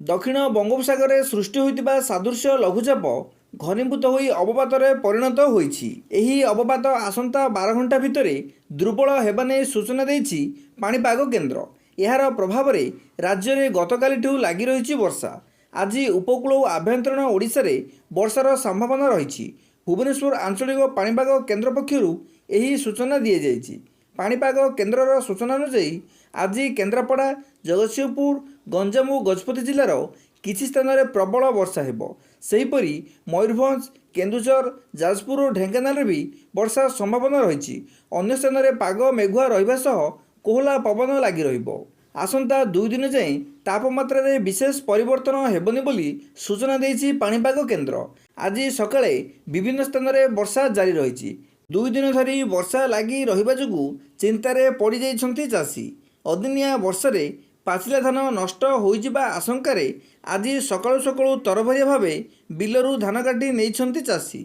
दक्षिण बंगोपसागर सृष्टि होइतिबा सादृश्य लघुचाप घनीभूत होई अवपातरे परिणत होइछि। एही अवपात आसंता 12 घंटा भितरे दुर्बल हेबा नै सूचना देइछि पाणीपाग केन्द्र। एहार प्रभाव रे राज्य रे गतकालिठू लागि रहिछि वर्षा। आज उपकूल और आभ्यंतरण ओडिशा रे वर्षार संभावना रहिछि। भुवनेश्वर आंचलिक पाणीपाग केन्द्र पक्षरु एही सूचना दिए जाइछि। पाणीपाग केन्द्रर सूचना अनुसार आज केन्द्रापड़ा, जगतसिंहपुर, गंजाम और गजपति जिलार किछि स्थान में प्रबल वर्षा हेबो। सेहीपरि मयूरभंज, केन्दुझर, जाजपुर और ढेंकानाल भी वर्षा संभावना रहिछि। अन्य स्थान में पाग मेघुआ रहिबा सह कोहला पवन लागि रहिबो। आसंता 2 दिन जाए तापमात्रा रे विशेष परिवर्तन हेबनी बोली सूचना देइछि पाणीपाग केन्द्र। आज सकाळे विभिन्न स्थान में वर्षा जारी रहिछि। 2 दिन धरी वर्षा लागि रहिबा जोगु चिंतारे पड़ी जाइछन्ति चाषी। अदिनिया वर्षारे पाचिला धान नष्ट होइजिबा आशंकारे आज सकाळु सकाळु तरभरिया भावे बिलरू धान काटी नेइछन्ति चाषी।